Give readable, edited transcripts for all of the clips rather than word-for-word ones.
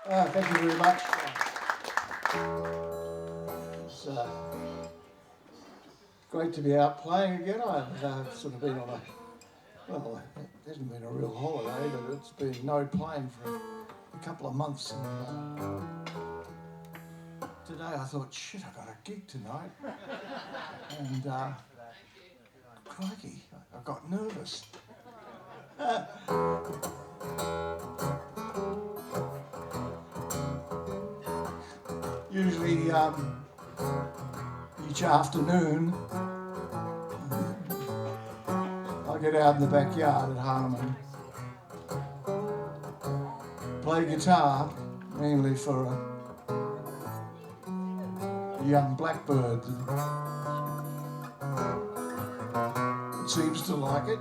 Thank you very much. It's great to be out playing again. I've sort of been on well, it hasn't been a real holiday, but it's been no playing for a couple of months. And today I thought, shit, I've got a gig tonight. And crikey, I got nervous. Usually each afternoon I get out in the backyard at home and play guitar, mainly for a young blackbird that seems to like it.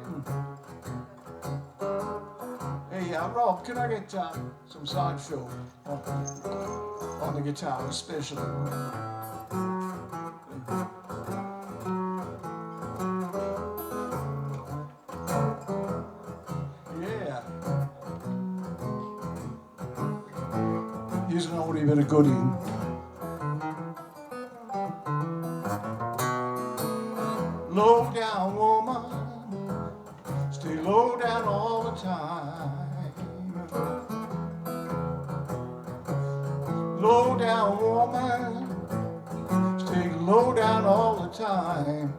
Hey, Rob, can I get some side fill on the guitar, especially? Yeah. Here's an oldie bit of goodie. Low down woman, stay low down all the time. Low down woman, stay low down all the time.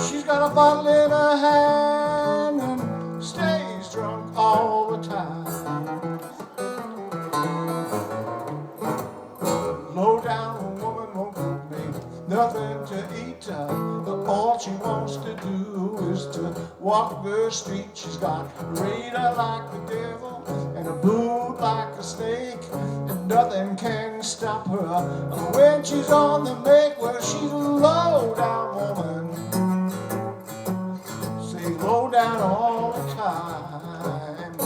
She's got a bottle in her hand and stays drunk all the time. Low down woman won't cook me nothing to eat. All she wants to do is to walk the street. She's got radar like the devil and a boot like a snake, and nothing can stop her when she's on the make. Well, she's a low down woman, stay low down all the time.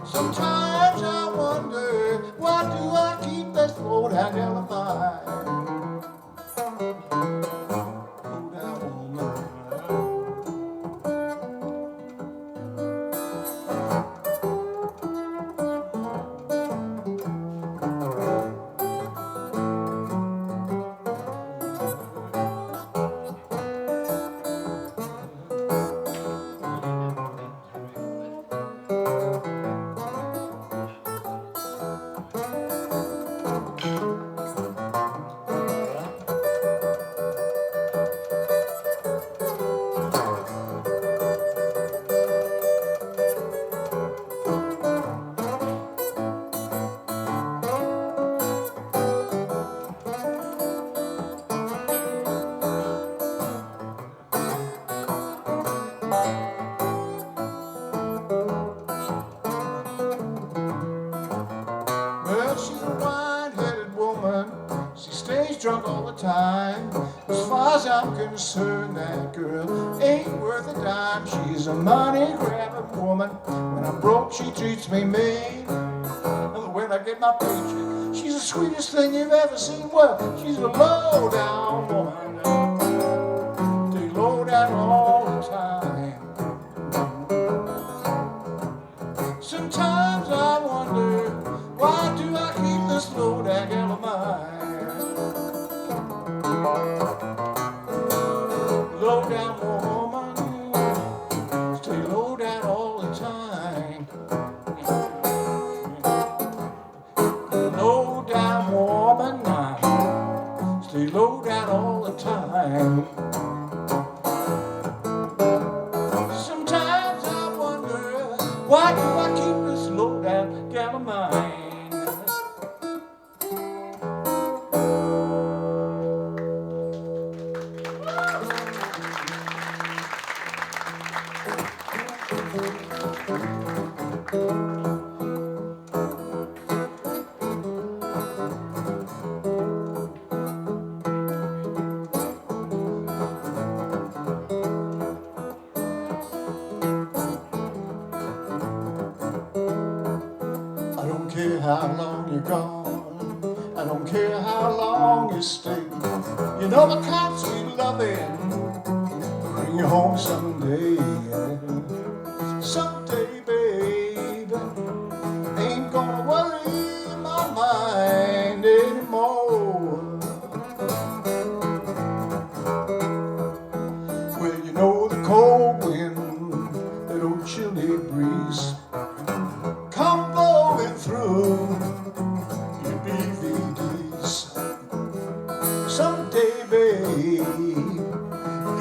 Sometimes I wonder, why do I keep this low down gal of mine? Drunk all the time. As far as I'm concerned, that girl ain't worth a dime. She's a money grabbing woman. When I'm broke, she treats me mean. And when I get my paycheck, she's the sweetest thing you've ever seen. Well, she's a low down woman. Stay low down all the time. Sometimes I wonder, why do I keep this low down gal of mine? Low down woman, stay low down all the time. Low down woman, stay low down all the time. Sometimes I wonder, why do I keep this low down gal of mine? I don't care how long you're gone, I don't care how long you stay. You know my kind sweet loving, bring you home someday. Someday, babe. chilly breeze come blowing through your BVDs. Someday, babe,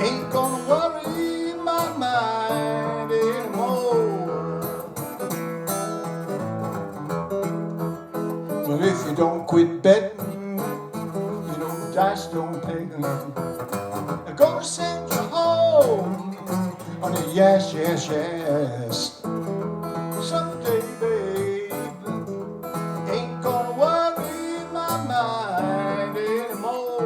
ain't gonna worry my mind anymore. But if you don't quit betting, you know the dice don't pay. I'm gonna send you home on a yes, yes, yes. Someday, babe, ain't gonna worry my mind anymore.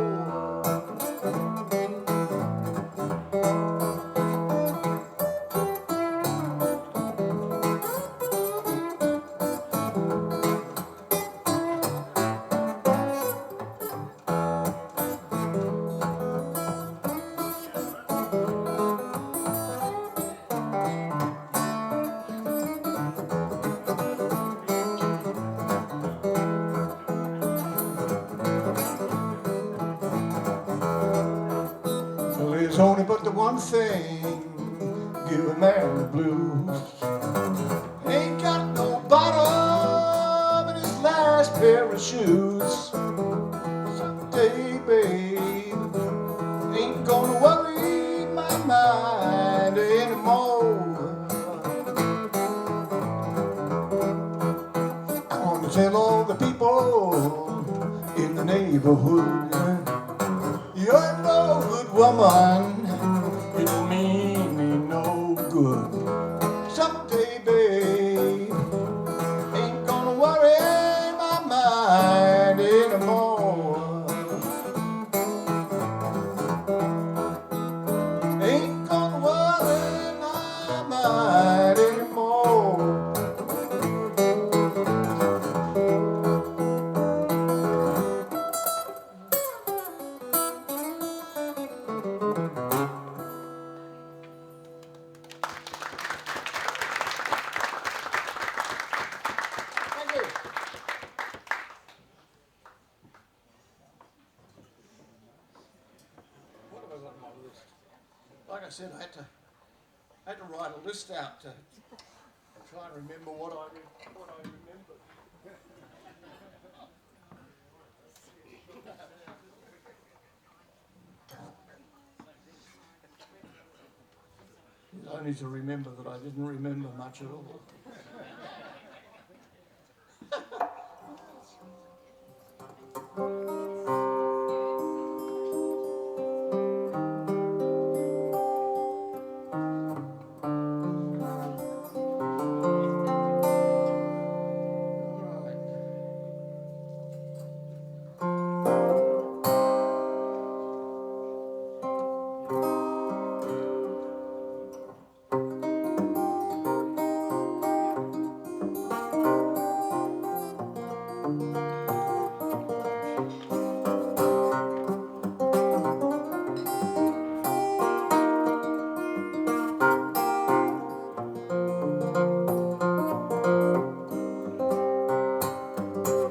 Well, there's only but the one thing give a man the blues. Ain't got no bottom in his last pair of shoes. Someday, babe, ain't gonna worry my mind anymore. I want to tell all the people in the neighborhood, you're no good woman, you don't mean me no good. Someday, babe, ain't gonna worry my mind anymore. Ain't gonna worry my mind anymore. What have I got on my list? Like I said, I had to write a list out to try and remember what I remembered. Only to remember that I didn't remember much at all.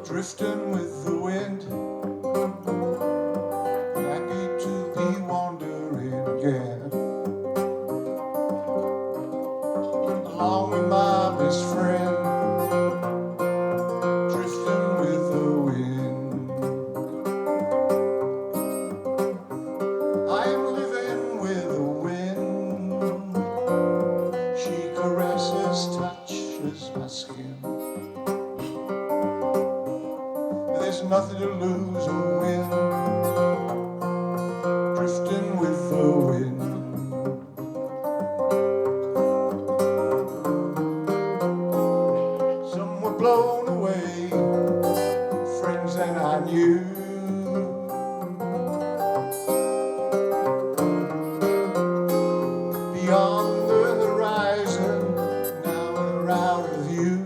Drifting with the wind, happy to be wandering again, along with my best friend, drifting with the wind. I am living with the wind, she caresses, touches my skin. There's nothing to lose or win, drifting with the wind. Some were blown away, friends that I knew. Beyond the horizon, now they're out of view.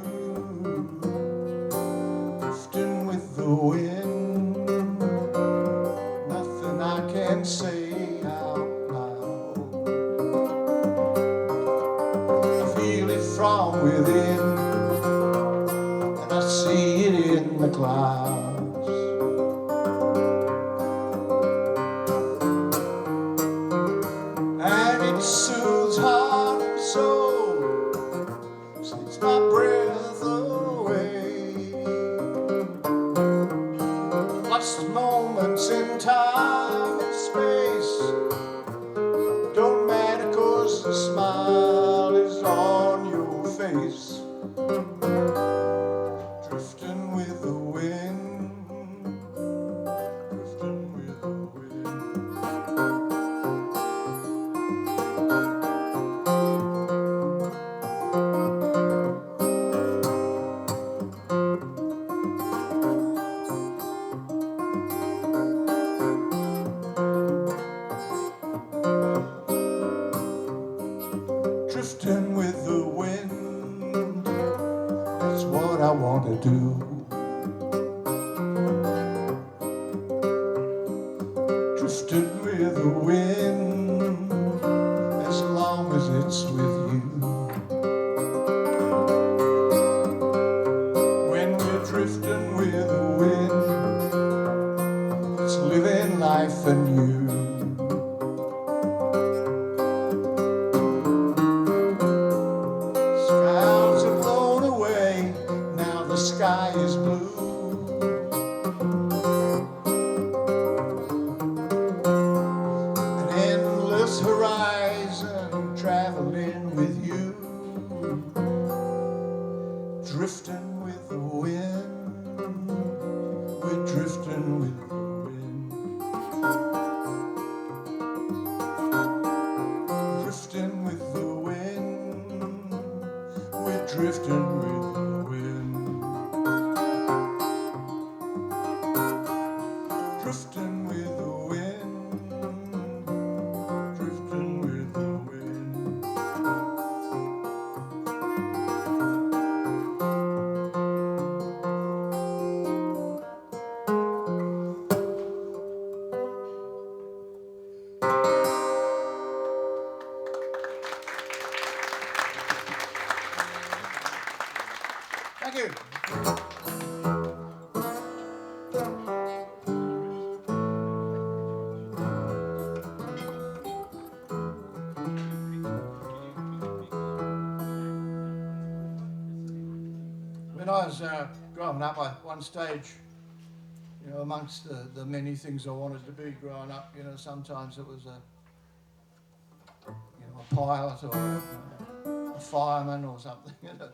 Drifting with the wind, nothing I can say out loud. I feel it from within, and I see it in the clouds. And it soothes heart and soul, days, drifting with the wind, drifting with the drifting with the wind. That's what I want to do. Drifting with the wind, as long as it's with you. When we're drifting with the wind, it's living life anew. Clouds are blown away, now the sky is blue. An endless horizon, traveling with you. Drifting with the wind, we're drifting with the wind. Drifting with the wind, we're drifting with the wind. Drifting with the wind, drifting with the wind. Thank you. When I was growing up, at one stage, you know, amongst the many things I wanted to be growing up, you know, sometimes it was a pilot or a fireman or something. You know,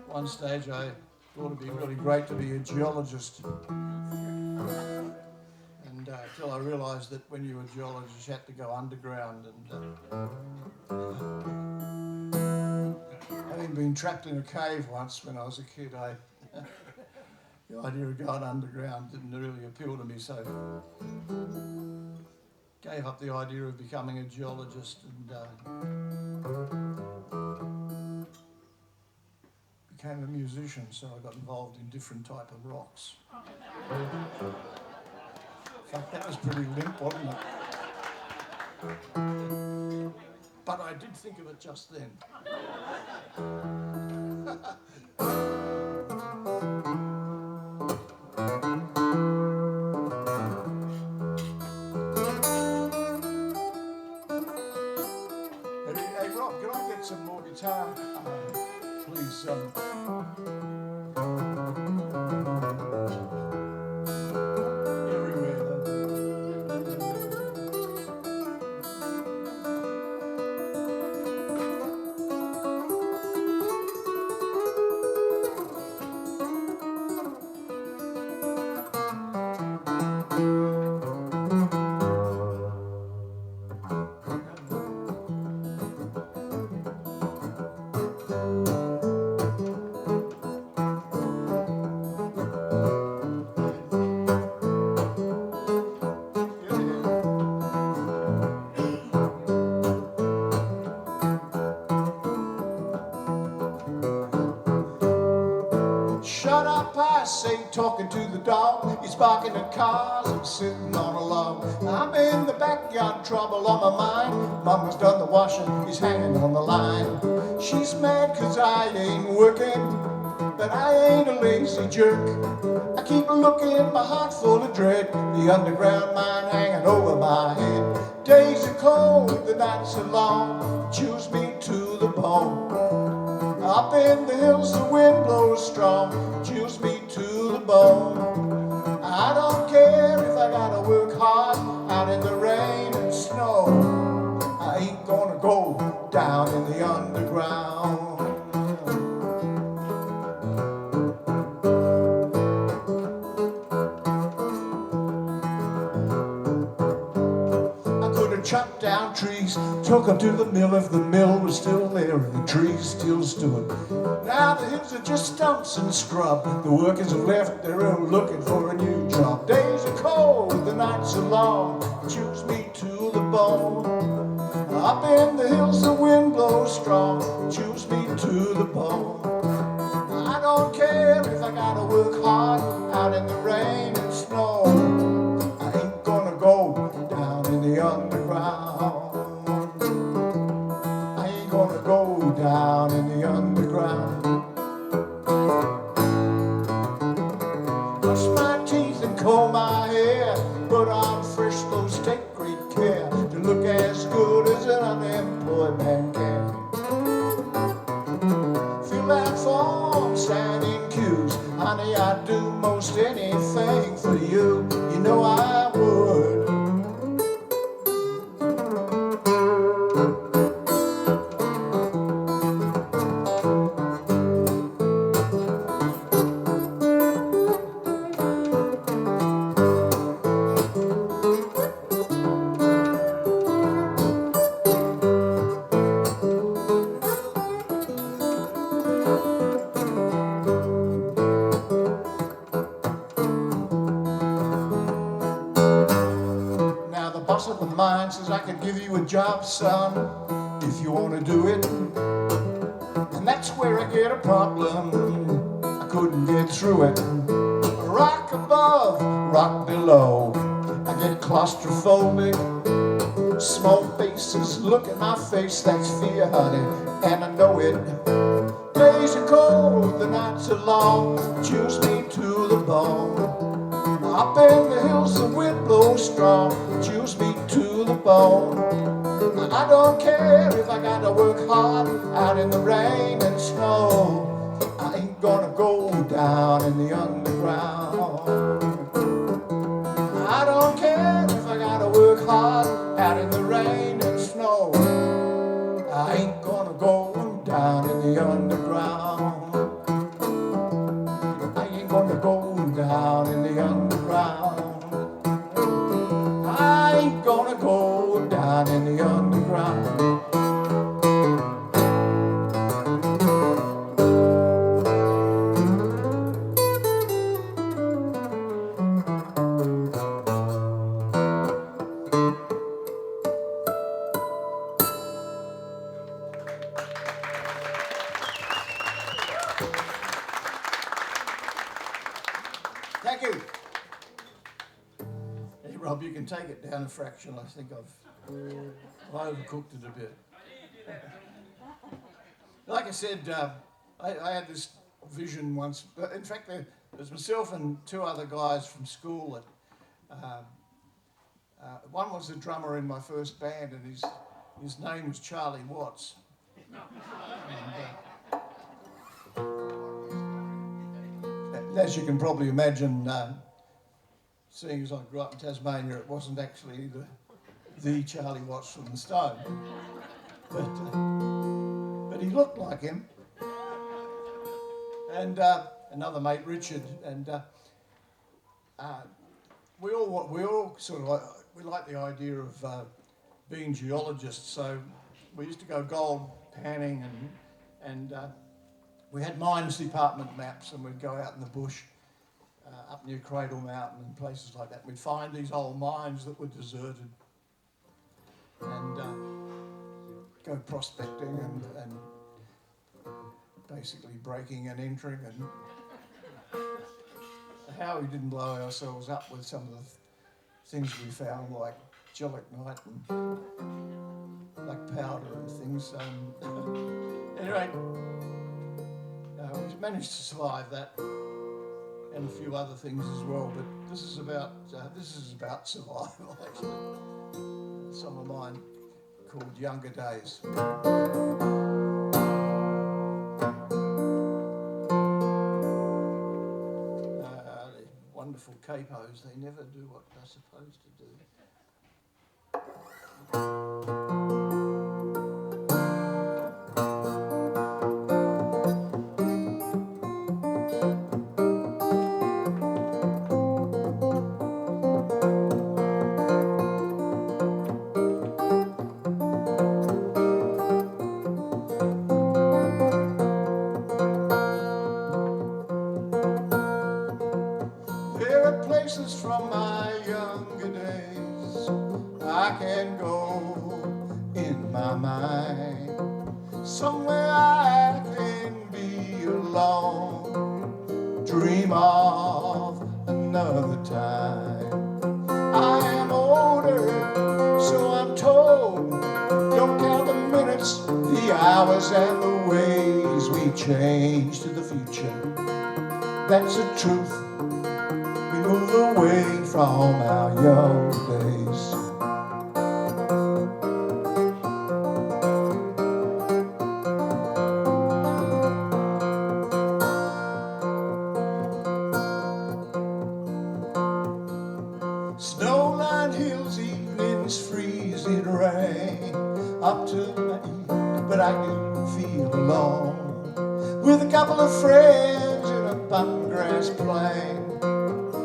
one stage I thought it'd be really great to be a geologist. And until I realised that when you were a geologist, you had to go underground. And having been trapped in a cave once when I was a kid, the idea of going underground didn't really appeal to me, so gave up the idea of becoming a geologist and became a musician, so I got involved in different type of rocks. In fact, that was pretty limp, wasn't it? But I did think of it just then. Hey Rob, can I get some more guitar, please? Everywhere. Shut up, I say, talking to the dog. He's barking at cars and sitting on a log. I'm in the backyard, trouble on my mind. Mama's done the washing, he's hanging on the line. She's mad 'cause I ain't working, but I ain't a lazy jerk. I keep looking, my heart full of dread. The underground mine hanging over my head. Days are cold, the nights are long, chews me to the bone. Up in the hills the wind blows strong, chills me to the bone. I don't care if I gotta work hard out in the rain and snow. I ain't gonna go down in the underground. down trees, took them to the mill if the mill was still there and the trees still stood. Now the hills are just stumps and scrub. The workers have left, they're all looking for a new job. Days are cold, the nights are long, chews me to the bone. Up in the hills the wind blows strong, chews me to the bone. I don't care if I gotta work hard out in the rain and snow. I ain't gonna go down in the underground. I ain't gonna go down in the underground. Brush my teeth and comb my hair, put on fresh clothes, take great care to look as good as an unemployed man can. Fill out forms, stand in queues, honey, I'd do most anything for you. You know I would. Boss of the mine says I could give you a job, son, if you want to do it. And that's where I get a problem. I couldn't get through it. Rock above, rock below. I get claustrophobic. Small faces look at my face, that's fear, honey, and I know it. Days are cold, the nights are long, chews me to the bone. Up in the hills the wind blows strong, chews me to the bone. I don't care if I gotta work hard out in the rain and snow. I ain't gonna go down in the underground. I don't care if I gotta work hard out in the rain and snow. I ain't gonna go down in the underground. I ain't gonna go down in the underground. I ain't gonna go down in the underground. Thank you. Hey Rob, you can take it down a fraction. I think I've overcooked it a bit. Like I said, I had this vision once. In fact, there was myself and two other guys from school. One was the drummer in my first band, and his name was Charlie Watts. And, as you can probably imagine, seeing as I grew up in Tasmania, it wasn't actually the Charlie Watts from the Stone, but he looked like him. And another mate, Richard, and we all sort of we like the idea of being geologists. So we used to go gold panning, and we had mines department maps, and we'd go out in the bush. Up near Cradle Mountain and places like that. We'd find these old mines that were deserted and go prospecting and basically breaking and entering. And how we didn't blow ourselves up with some of the things we found, like gelignite and black powder and things. Anyway, we managed to survive that. And a few other things as well, but this is about survival. Actually, a song of mine called "Younger Days." The wonderful capos, they never do what they're supposed to do. places from my younger days. I can go in my mind somewhere I can be alone, dream of another time. I am older, so I'm told. Don't count the minutes, the hours, and the ways we change to the future. That's the truth. We move away from our young days. Snowline hills, evenings, freezing rain, up to my ear, but I didn't feel alone. With a couple of friends in a button grass plain,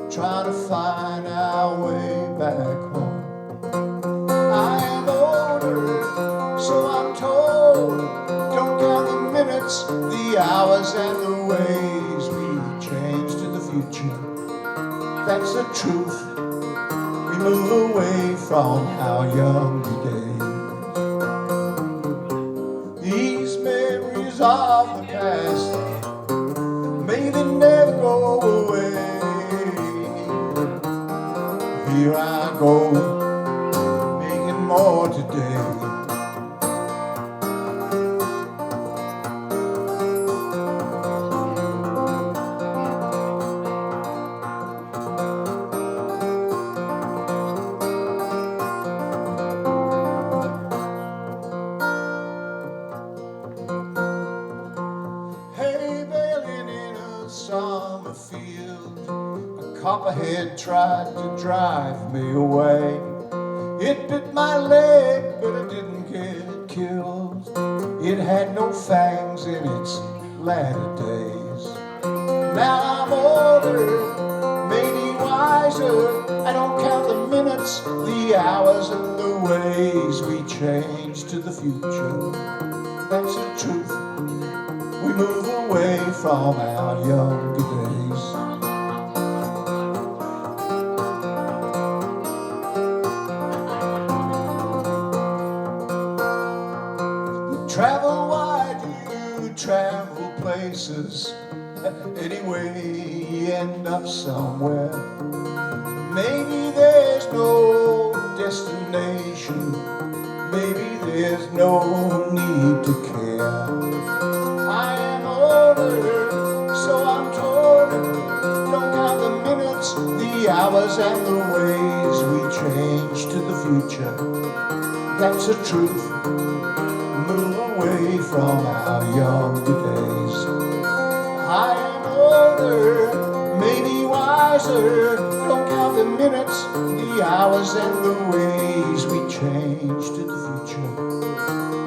trying to find our way back home. I am older, so I'm told. Don't count the minutes, the hours, and the ways we change to the future. That's the truth. We move away from our younger days. These memories of the past, may they never go away. Here I go, making more today. Summer field, a copperhead tried to drive me away. It bit my leg, but it didn't get killed. It had no fangs in its latter days. Now I'm older, maybe wiser. I don't count the minutes, the hours, and the ways we change to the future. That's the truth. We move away from our younger days. You travel wide, you travel places. Anyway, you end up somewhere. Maybe there's no destination. Maybe there's no need to care. I am older, so I'm told. Don't count the minutes, the hours, and the ways we change to the future. That's the truth. Move away from our younger days. I am older, maybe wiser. Don't count the minutes, the hours, and the ways we change to the future.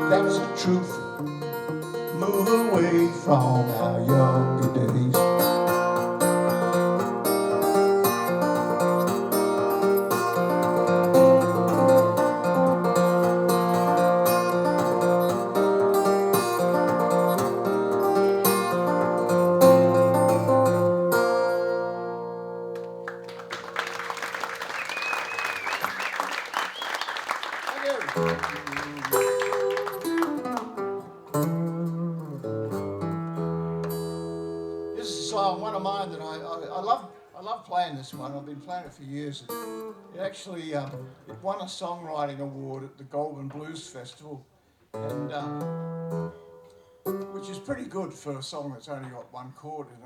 That's the truth. Move away from our younger days. This is a song, one of mine that I love playing this one. I've been playing it for years. It actually it won a songwriting award at the Golden Blues Festival, and which is pretty good for a song that's only got one chord in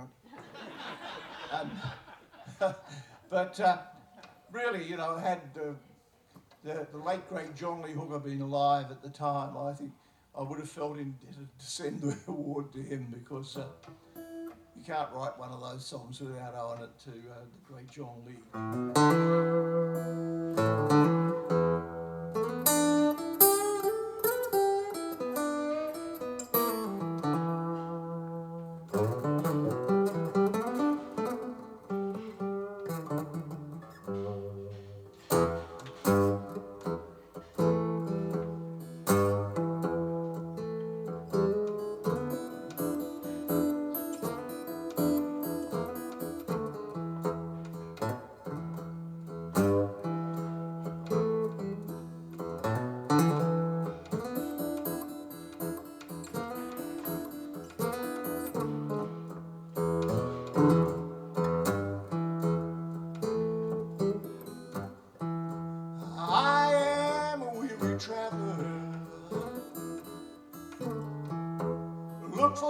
it. But really, you know, had the late great John Lee Hooker been alive at the time, I think I would have felt indebted to send the award to him, because you can't write one of those songs without owing it to the great John Lee.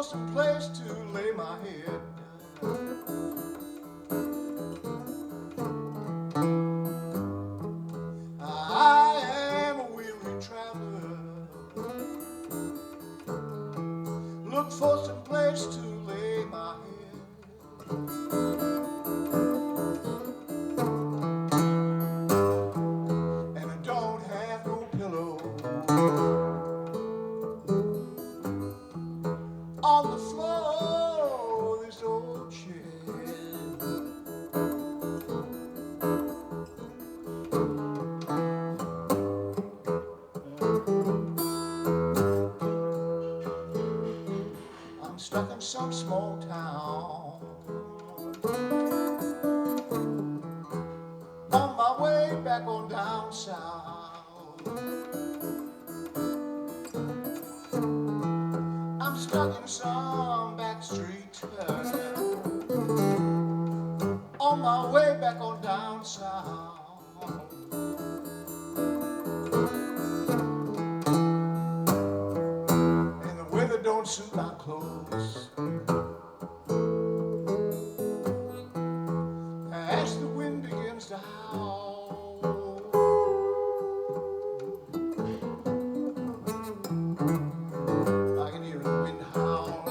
some place to lay my head. I am a weary traveler. Look for some place to lay my head. And I don't have no pillow on the floor of this old shed. I'm stuck in some small town on my way back on down south. I'm stuck in some back street on my way back on down south. And the weather don't suit my clothes as the wind begins to howl. I can hear the wind howl.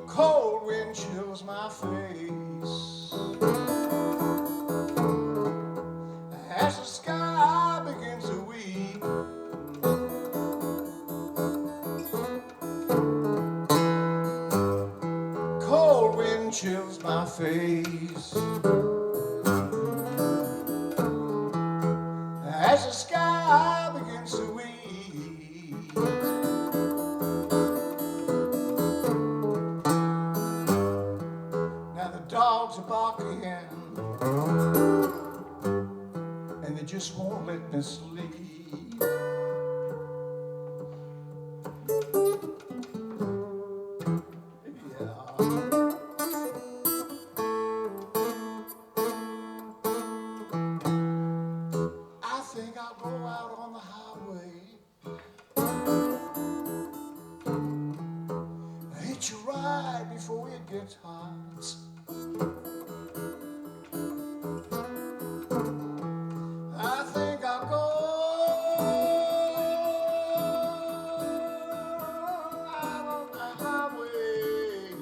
Cold wind chills my face as the sky begins to weep. Cold wind chills my face as the sky begins to weep. Dogs are barking and they just won't let me sleep. Yeah. I think I'll go out on the highway, hitch a ride before it gets hot. I think I'll go out on the highway,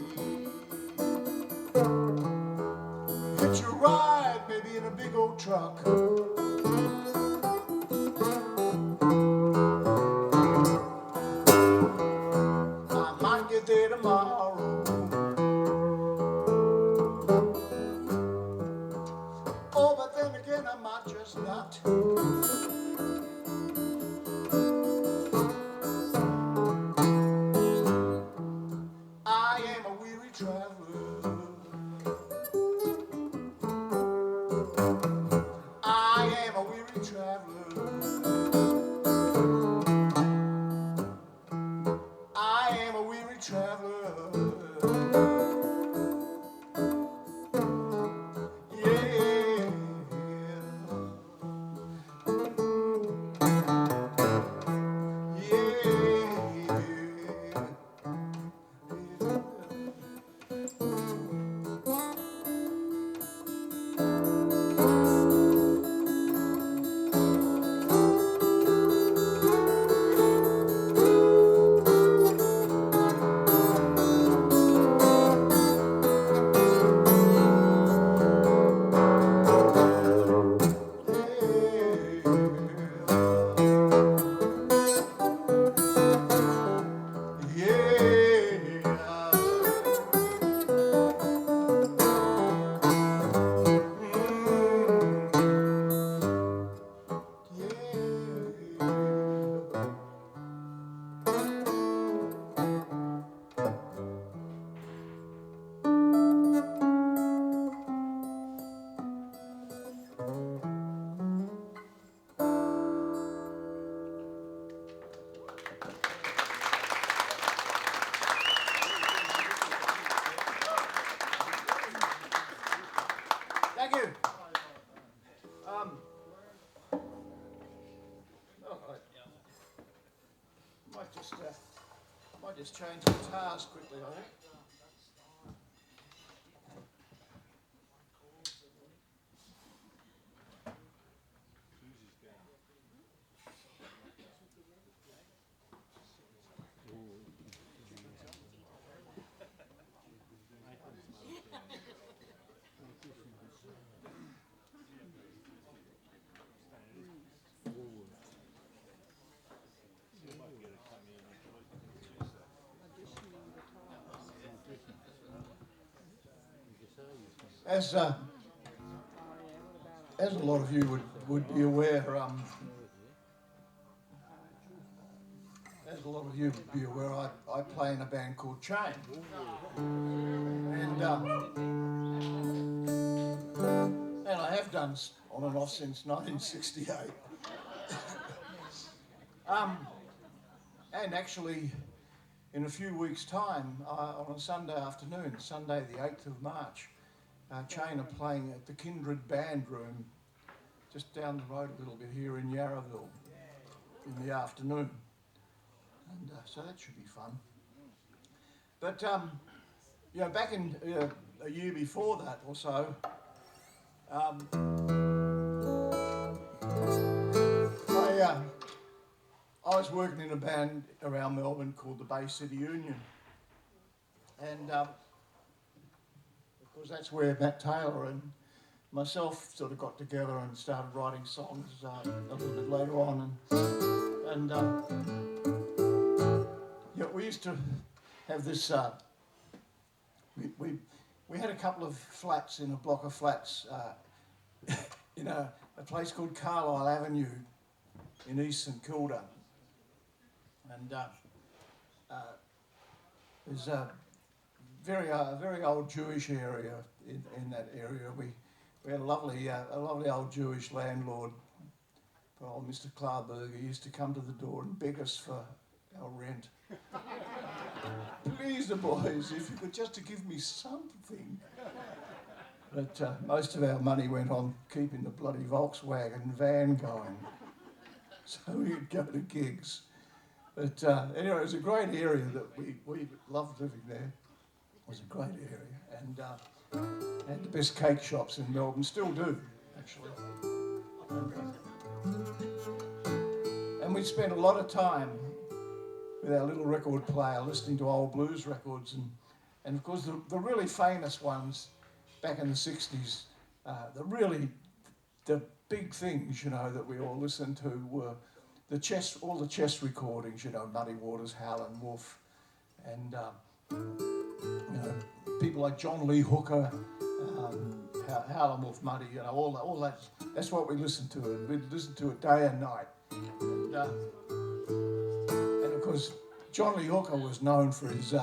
hitch a ride maybe in a big old truck. I might get there tomorrow, oh, but then again I might just not. I am a weary traveler. I am a weary traveler. I am a weary traveler. Yeah. Thank you. Might just change guitars quickly, I think. As a lot of you would be aware, I play in a band called Chain, and I have done on and off since 1968. And actually, in a few weeks' time, on a Sunday afternoon, Sunday the 8th of March, Chain are playing at the Kindred Band Room, just down the road a little bit here in Yarraville, in the afternoon. And so that should be fun. But, back in a year before that or so, I was working in a band around Melbourne called the Bay City Union. And of course that's where Matt Taylor and myself sort of got together and started writing songs a little bit later on. And we used to have this, we had a couple of flats in a block of flats in a place called Carlisle Avenue in East St Kilda. And there's a very old Jewish area in that area. We had a lovely old Jewish landlord, old Mr. Klarberger. He used to come to the door and beg us for our rent. Please, the boys, if you could just to give me something. But most of our money went on keeping the bloody Volkswagen van going, so we'd go to gigs. But anyway, it was a great area that we loved living there. It was a great area, and had the best cake shops in Melbourne, still do, actually. And we spent a lot of time with our little record player listening to old blues records, and of course the really famous ones back in the 60s, the big things, that we all listened to were all the chess recordings, Muddy Waters, Howlin' Wolf, and people like John Lee Hooker, Howlin' Wolf, Muddy, all that. That's what we listened to, and we'd listen to it day and night. And of course, John Lee Hooker was known for his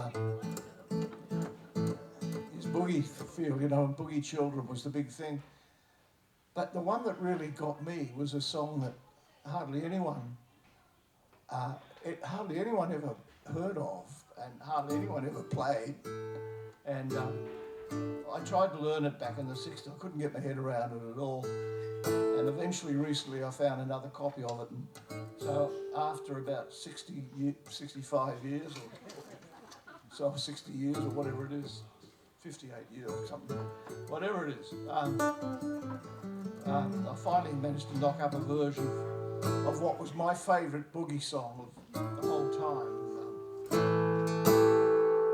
boogie feel, and Boogie Children was the big thing. But the one that really got me was a song that hardly anyone ever heard of, and hardly anyone ever played. And I tried to learn it back in the 60s. I couldn't get my head around it at all. And eventually, recently, I found another copy of it. And so after about 65 years, or 60 years, or whatever it is, 58 years or something, whatever it is, I finally managed to knock up a version of what was my favourite boogie song of the whole time,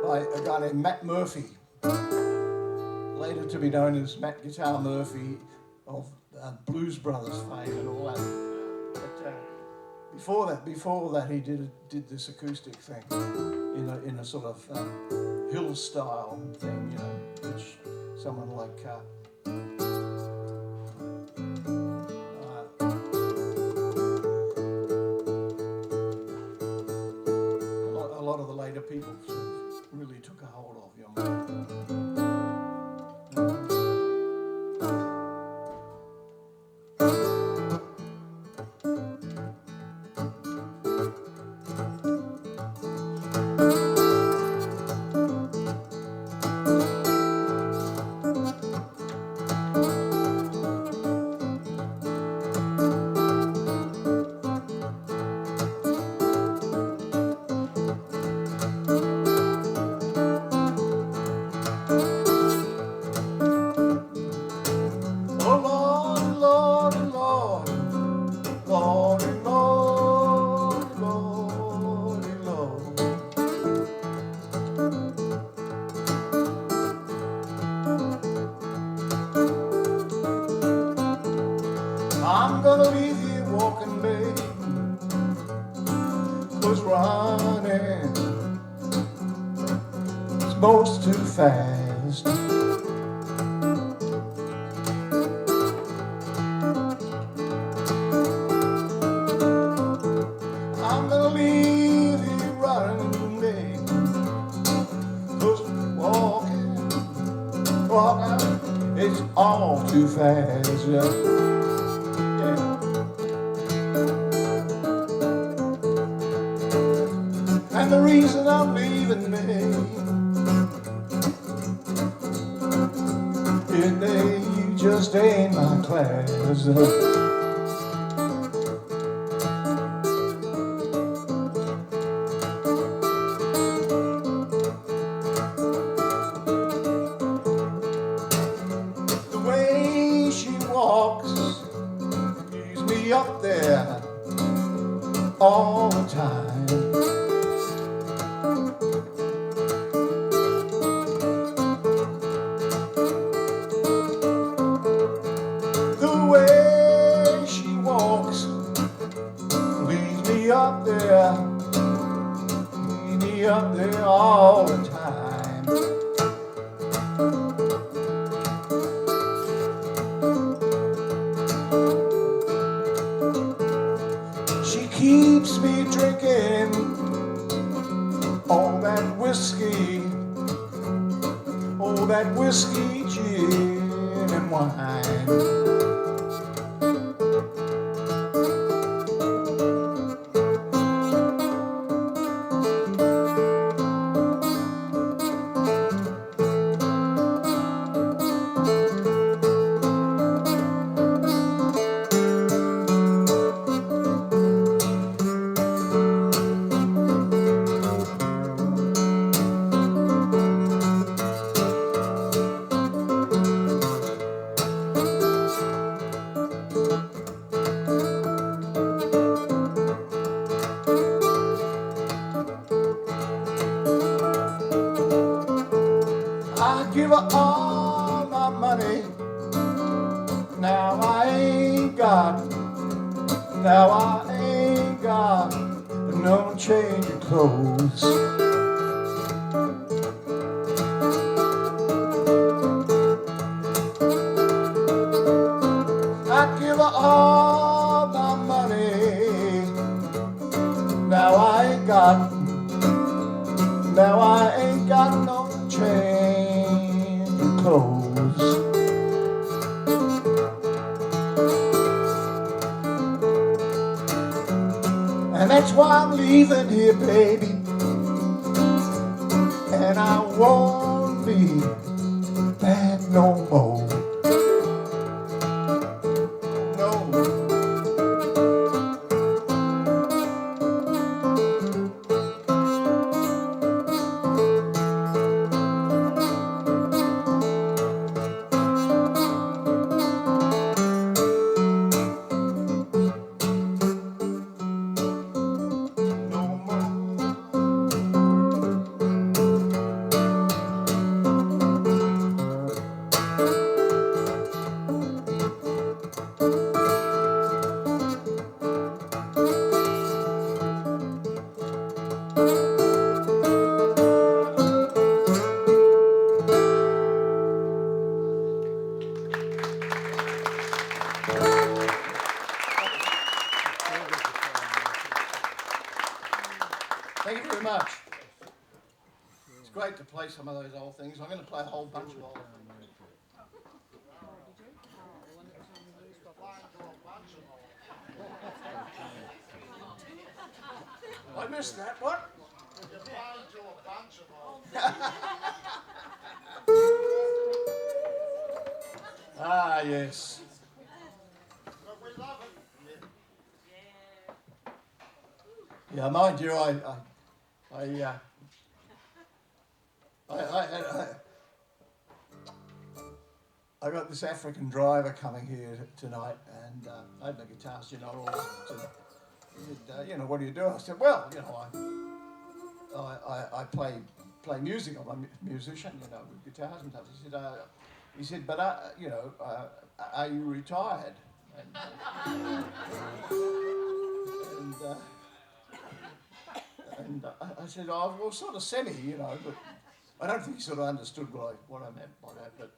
by a guy named Matt Murphy, later to be known as Matt Guitar Murphy of Blues Brothers fame and all that. But before that, he did this acoustic thing in a sort of hill style thing, which someone like a lot of the later people sort of really took a hold of, I'm gonna leave you walking, babe, 'cause running is most too fast. I'm gonna leave you running, babe, 'cause walking, it's all too fast, yeah. And the reason I'm leaving, babe, is that you just ain't my class. The way she walks keeps me up there all the time. The way she walks leaves me up there, all the time. She keeps me drinking all that whiskey, gin and wine. I give her all my money. Now I ain't got no change of clothes. I give her all my money. Now I ain't got no change of clothes. And that's why I'm leaving here, baby. And I won't be back no more. No. Thank you very much. It's great to play some of those old things. I'm going to play a whole bunch of old things. I missed that. What? Ah, yes. Yeah, mind you, I got this African driver coming here tonight, and I had my guitars, all. Said, what do you do? I said, well, I play music. I'm a musician, with guitars and stuff. He said, but are you retired? And I said, oh, well, sort of semi, you know, but I don't think he sort of understood what I meant by that. But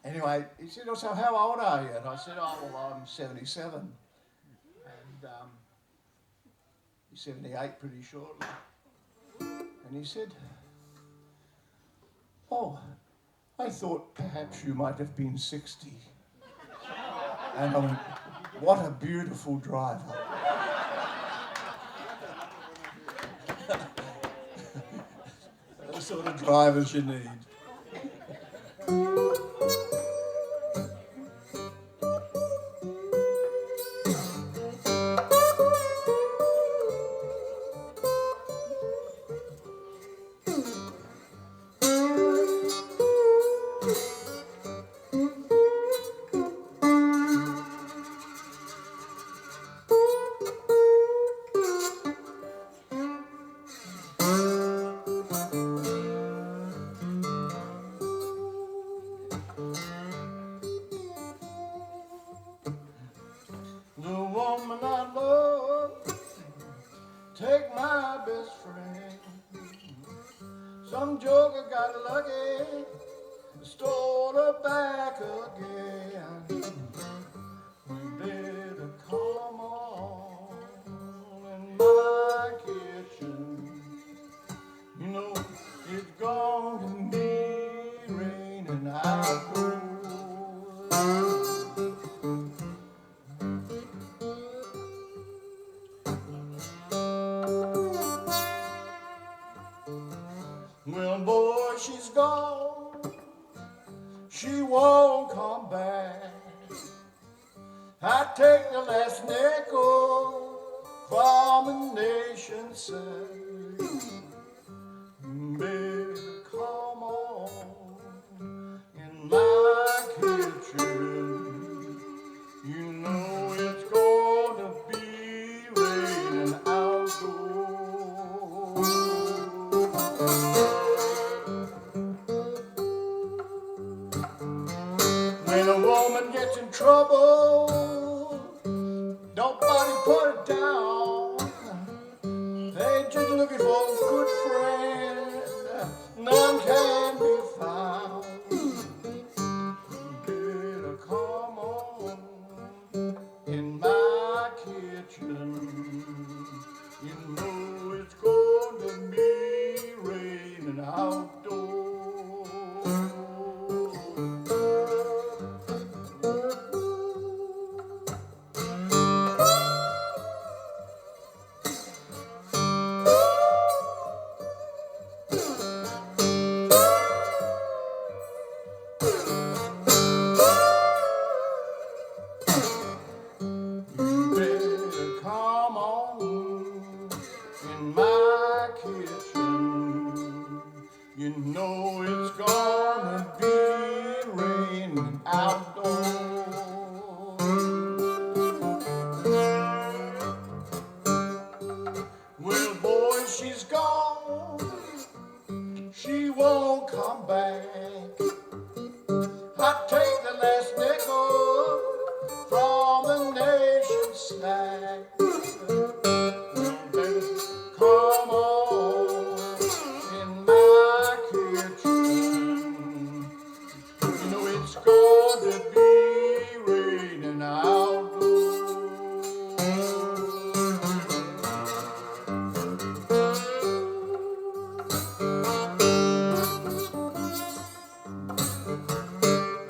anyway, he said, oh, so how old are you? And I said, oh, well, I'm 77. And he's 78 pretty shortly. And he said, oh, I thought perhaps you might have been 60. And I went, what a beautiful driver. The sort of drivers you need. Take my best friend. Some joker got lucky, stole her back again. We better come on in my kitchen. You know it's going to be raining outdoors. Well, boy, she's gone. She won't come back. I take the last nickel from a nation's side. Baby, come on in my kitchen. You know it's gonna be raining outdoors. When a woman gets in trouble, nobody put her down. They just looking for a good friend, none can be found. Better come on in my kitchen. You know it's gonna be raining outdoors. You know it's gonna be raining outdoors. Well, boy, she's gone. She won't come back. I take the last nickel from the nation's snack. Come on in my kitchen. You know it's going to be raining outdoors.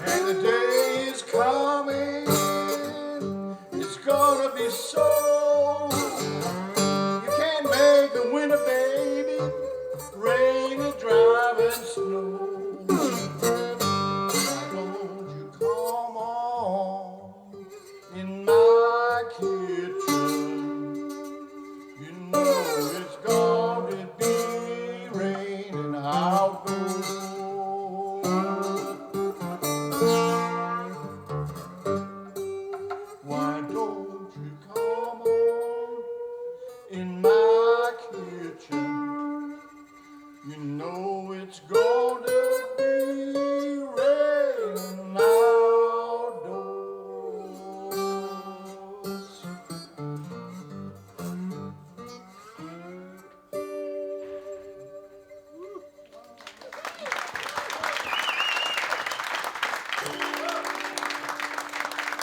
And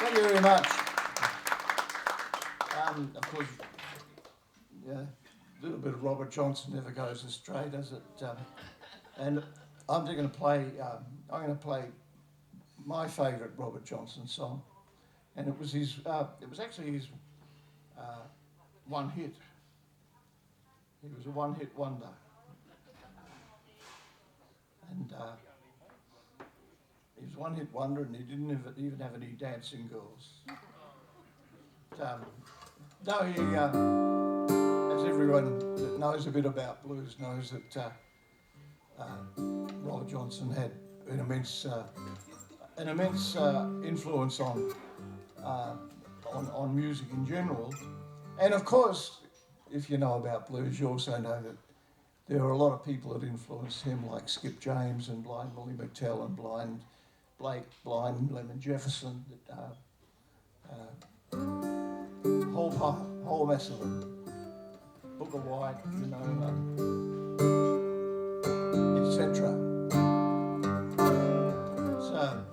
Thank you very much. Of course, yeah, a little bit of Robert Johnson never goes astray, does it? And I'm going to play. I'm going to play my favourite Robert Johnson song, and it was his. It was actually his one hit. He was a one-hit wonder, and he was a one-hit wonder, and he didn't even have any dancing girls. But, no, he, as everyone that knows a bit about blues knows that Robert Johnson had an immense influence on music in general, and of course, if you know about blues, you also know that there are a lot of people that influenced him, like Skip James and Blind Willie McTell and Blind Blake, Blind Lemon Jefferson, whole mess of them. Booker White, you know, etc. So.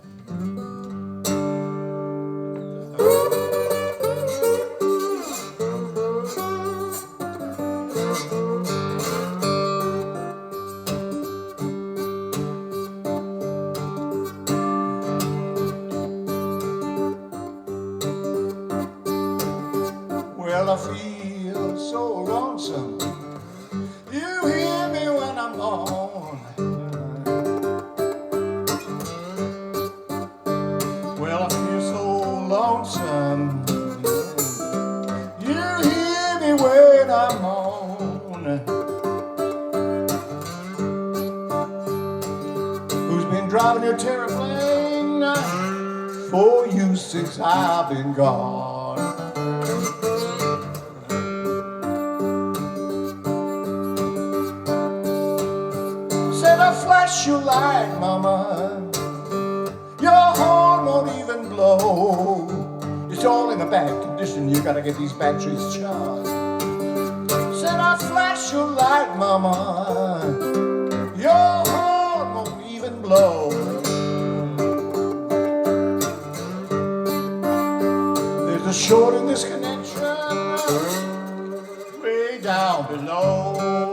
Well, I feel so lonesome. You hear me when I'm gone. Well, I feel so lonesome. You hear me when I'm gone. Who's been driving your terraplane for you since I've been gone? Flash your light, mama. Your horn won't even blow. It's all in a bad condition. You gotta get these batteries charged. Said I flash your light, mama. Your horn won't even blow. There's a short in this connection way down below.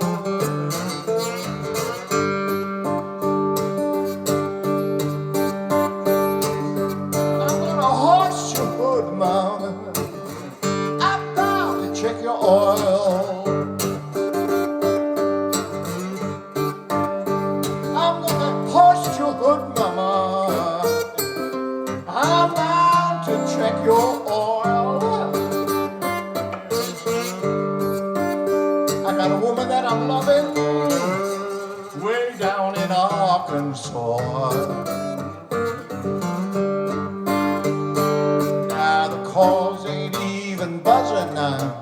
Oil. I'm gonna hoist your hood, mama. I'm bound to check your oil. I got a woman that I'm loving way down in Arkansas. Now the calls ain't even buzzing now.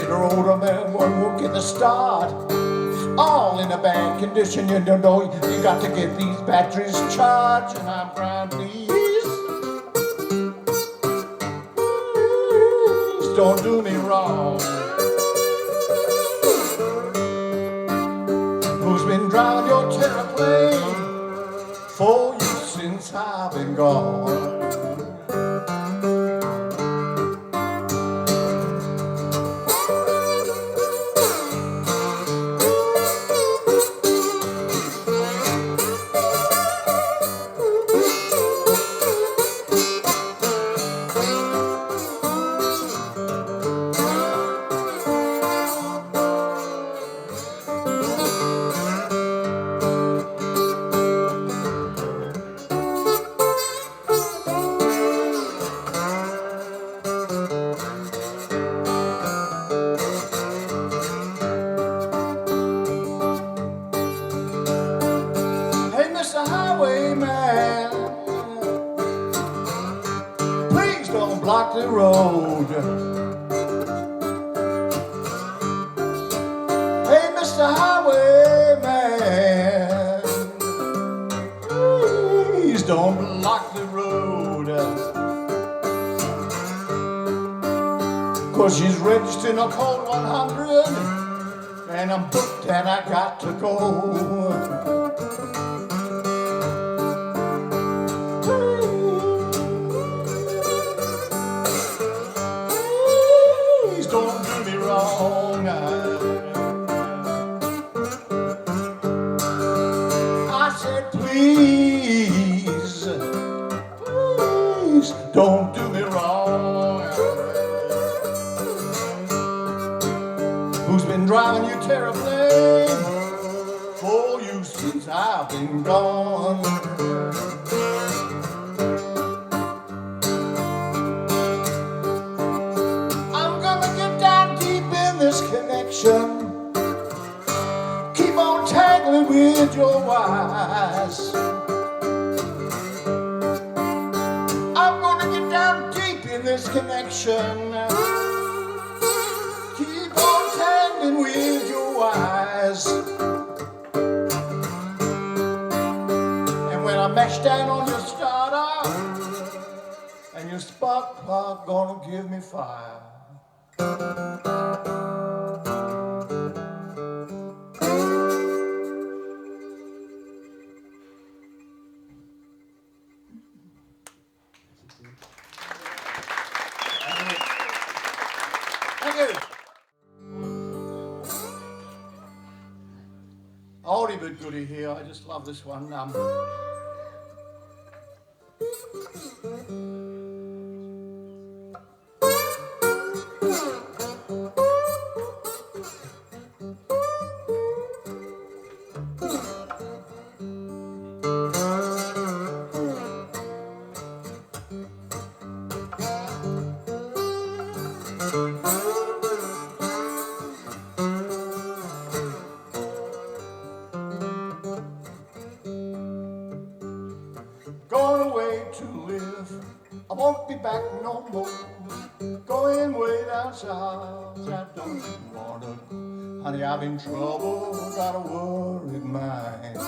Older man won't get the start. It's all in a bad condition. You don't know you got to get these batteries charged. And I'm crying, please don't do me wrong. Who's been driving your terraplane for you since I've been gone? Highwayman, please don't block the road. Hey, Mr. Highwayman, please don't block the road. 'Cause she's registered in a code 100, and I'm booked and I got to go. don't do me wrong. Who's been driving you terribly for you since I've been gone? I'm gonna get down deep in this connection, keep on tangling with your wise. I'm gonna get down deep in this connection, keep on tangling with your wise. And when I mash down on your starter and your spark plug gonna give me fire. Thank you. Oldie but goodie here. I just love this one. Going away to live, I won't be back no more. Going way down south, I don't wanna go. Honey, I've been trouble, got a worried mind.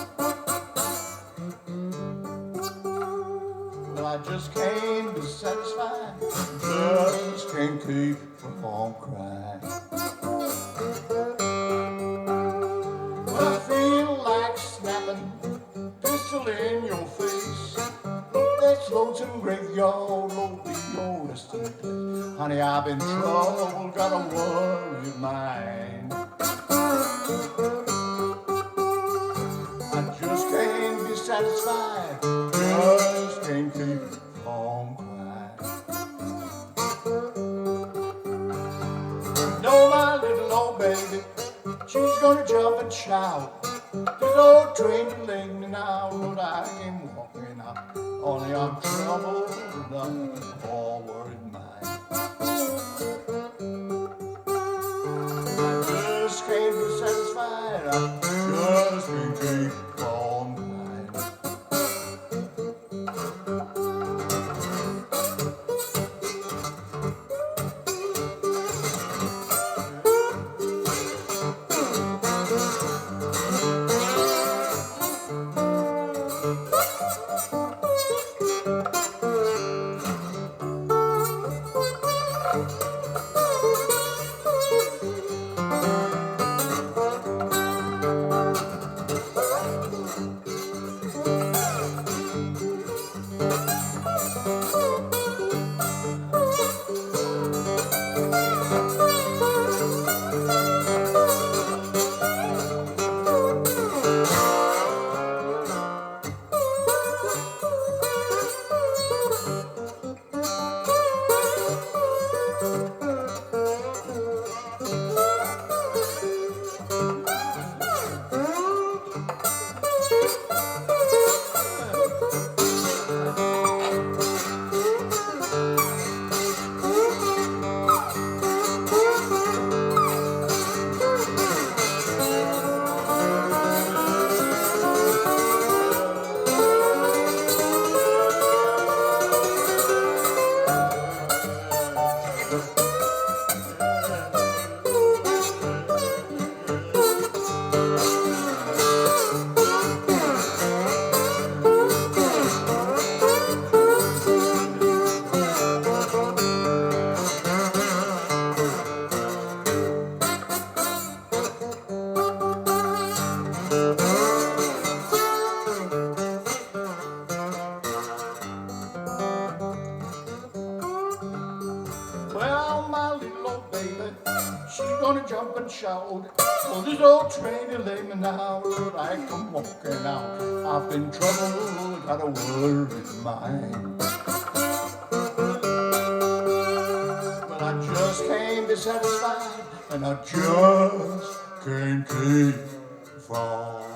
Well, I just can't be satisfied, just can't keep from crying. Well, I feel like snapping, pistol in your face. That's lonesome graveyard, Lord, be your resting place. Honey, I've been trouble, got a worried mind. I just can't be satisfied, just can't keep from crying. No, my little old baby, she's gonna jump and shout. This old train delayed me now, Lord, I ain't walking out. Only I'm troubled and I'm forward mind. I just can't be satisfied, I just can't keep on crying. Gonna jump and shout. Oh, this old train delayed me now, Lord, I come walking out. I've been troubled, got a worried mind. me satisfied, and I just can't keep from